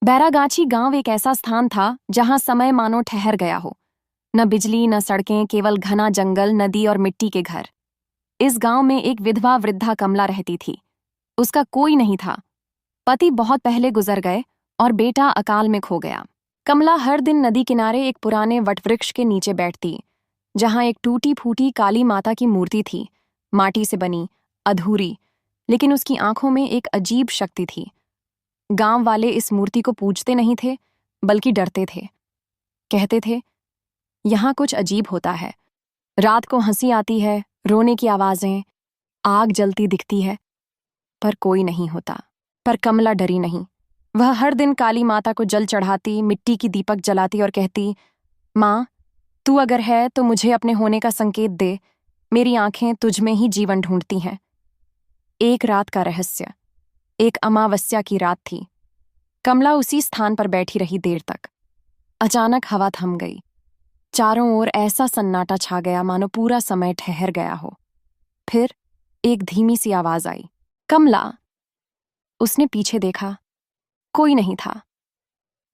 बैरागाछी गांव एक ऐसा स्थान था जहां समय मानो ठहर गया हो। न बिजली, न सड़कें, केवल घना जंगल, नदी और मिट्टी के घर। इस गांव में एक विधवा वृद्धा कमला रहती थी। उसका कोई नहीं था। पति बहुत पहले गुजर गए और बेटा अकाल में खो गया। कमला हर दिन नदी किनारे एक पुराने वटवृक्ष के नीचे बैठती, जहां एक टूटी फूटी काली माता की मूर्ति थी, माटी से बनी, अधूरी, लेकिन उसकी आंखों में एक अजीब शक्ति थी। गांव वाले इस मूर्ति को पूजते नहीं थे, बल्कि डरते थे। कहते थे, यहां कुछ अजीब होता है। रात को हंसी आती है, रोने की आवाजें, आग जलती दिखती है, पर कोई नहीं होता। पर कमला डरी नहीं। वह हर दिन काली माता को जल चढ़ाती, मिट्टी की दीपक जलाती और कहती, माँ, तू अगर है तो मुझे अपने होने का संकेत दे। मेरी आंखें तुझ में ही जीवन ढूंढती हैं। एक रात का रहस्य। एक अमावस्या की रात थी। कमला उसी स्थान पर बैठी रही देर तक। अचानक हवा थम गई। चारों ओर ऐसा सन्नाटा छा गया मानो पूरा समय ठहर गया हो। फिर एक धीमी सी आवाज आई, कमला। उसने पीछे देखा, कोई नहीं था।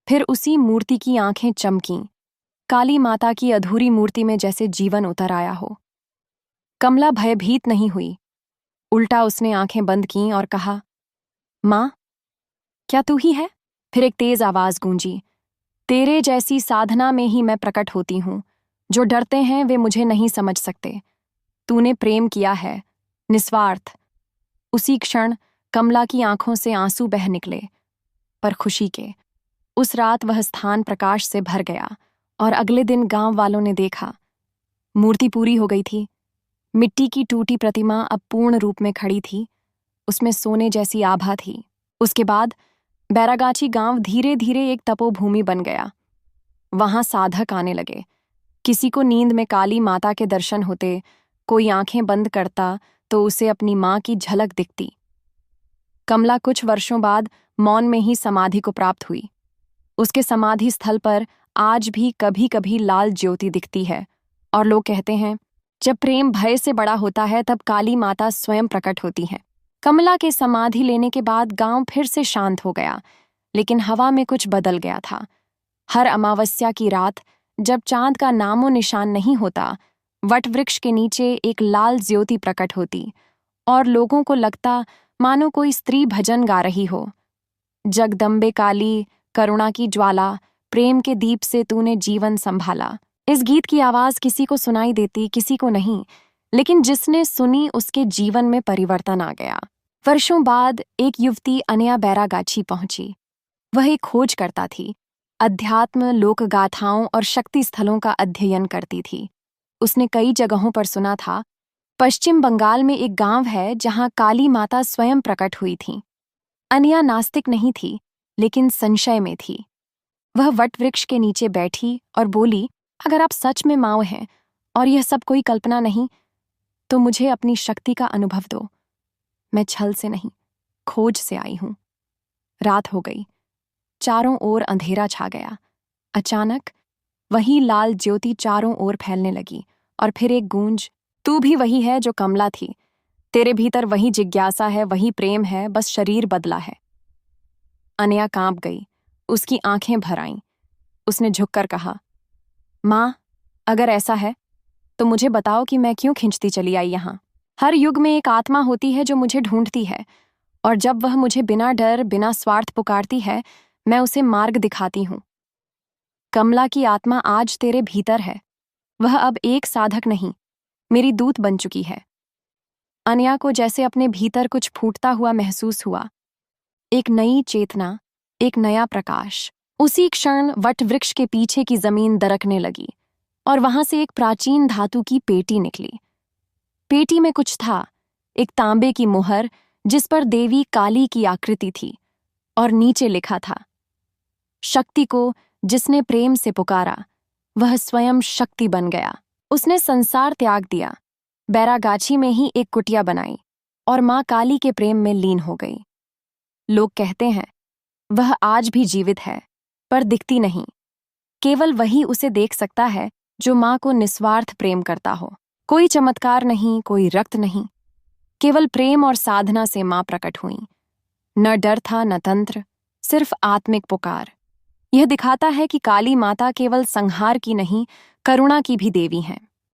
फिर उसी मूर्ति की आंखें चमकीं, काली माता की अधूरी मूर्ति में जैसे जीवन उतर आया हो। कमला भयभीत नहीं हुई, उल्टा उसने आंखें बंद कीं और कहा, माँ, क्या तू ही है? फिर एक तेज आवाज गूंजी, तेरे जैसी साधना में ही मैं प्रकट होती हूं। जो डरते हैं वे मुझे नहीं समझ सकते। तूने प्रेम किया है, निस्वार्थ। उसी क्षण कमला की आंखों से आंसू बह निकले, पर खुशी के। उस रात वह स्थान प्रकाश से भर गया और अगले दिन गांव वालों ने देखा, मूर्ति पूरी हो गई थी। मिट्टी की टूटी प्रतिमा अब पूर्ण रूप में खड़ी थी। उसमें सोने जैसी आभा थी। उसके बाद बैरागाछी गांव धीरे धीरे एक तपोभूमि बन गया। वहां साधक आने लगे। किसी को नींद में काली माता के दर्शन होते, कोई आंखें बंद करता तो उसे अपनी मां की झलक दिखती। कमला कुछ वर्षों बाद मौन में ही समाधि को प्राप्त हुई। उसके समाधि स्थल पर आज भी कभी कभी लाल ज्योति दिखती है, और लोग कहते हैं, जब प्रेम भय से बड़ा होता है तब काली माता स्वयं प्रकट होती है। कमला के समाधि लेने के बाद गांव फिर से शांत हो गया, लेकिन हवा में कुछ बदल गया था। हर अमावस्या की रात, जब चांद का नामो निशान नहीं होता, वटवृक्ष के नीचे एक लाल ज्योति प्रकट होती और लोगों को लगता मानो कोई स्त्री भजन गा रही हो। जगदम्बे काली, करुणा की ज्वाला, प्रेम के दीप से तूने जीवन संभाला। इस गीत की आवाज किसी को सुनाई देती, किसी को नहीं, लेकिन जिसने सुनी उसके जीवन में परिवर्तन आ गया। वर्षों बाद एक युवती अनया बैरागाछी पहुंची। वह एक खोज करता थी, अध्यात्म, लोकगाथाओं और शक्ति स्थलों का अध्ययन करती थी। उसने कई जगहों पर सुना था, पश्चिम बंगाल में एक गांव है जहां काली माता स्वयं प्रकट हुई थी। अनया नास्तिक नहीं थी, लेकिन संशय में थी। वह वटवृक्ष के नीचे बैठी और बोली, अगर आप सच में माँ हैं और यह सब कोई कल्पना नहीं, तो मुझे अपनी शक्ति का अनुभव दो। मैं छल से नहीं, खोज से आई हूं। रात हो गई। चारों ओर अंधेरा छा गया। अचानक वही लाल ज्योति चारों ओर फैलने लगी, और फिर एक गूंज, तू भी वही है जो कमला थी। तेरे भीतर वही जिज्ञासा है, वही प्रेम है, बस शरीर बदला है। अनया कांप गई। उसकी आंखें भर आईं। उसने झुककर कहा, माँ, अगर ऐसा है तो मुझे बताओ कि मैं क्यों खिंचती चली आई यहाँ। हर युग में एक आत्मा होती है जो मुझे ढूंढती है, और जब वह मुझे बिना डर, बिना स्वार्थ पुकारती है, मैं उसे मार्ग दिखाती हूँ। कमला की आत्मा आज तेरे भीतर है। वह अब एक साधक नहीं, मेरी दूत बन चुकी है। अनया को जैसे अपने भीतर कुछ फूटता हुआ महसूस हुआ, एक नई चेतना, एक नया प्रकाश। उसी क्षण वटवृक्ष के पीछे की जमीन दरकने लगी, और वहां से एक प्राचीन धातु की पेटी निकली। पेटी में कुछ था, एक तांबे की मुहर जिस पर देवी काली की आकृति थी, और नीचे लिखा था, शक्ति को जिसने प्रेम से पुकारा, वह स्वयं शक्ति बन गया। उसने संसार त्याग दिया, बैरागाछी में ही एक कुटिया बनाई, और मां काली के प्रेम में लीन हो गई। लोग कहते हैं, वह आज भी जीवित है, पर दिखती नहीं। केवल वही उसे देख सकता है जो मां को निस्वार्थ प्रेम करता हो। कोई चमत्कार नहीं, कोई रक्त नहीं, केवल प्रेम और साधना से मां प्रकट हुई। न डर था, न तंत्र, सिर्फ आत्मिक पुकार। यह दिखाता है कि काली माता केवल संहार की नहीं, करुणा की भी देवी हैं।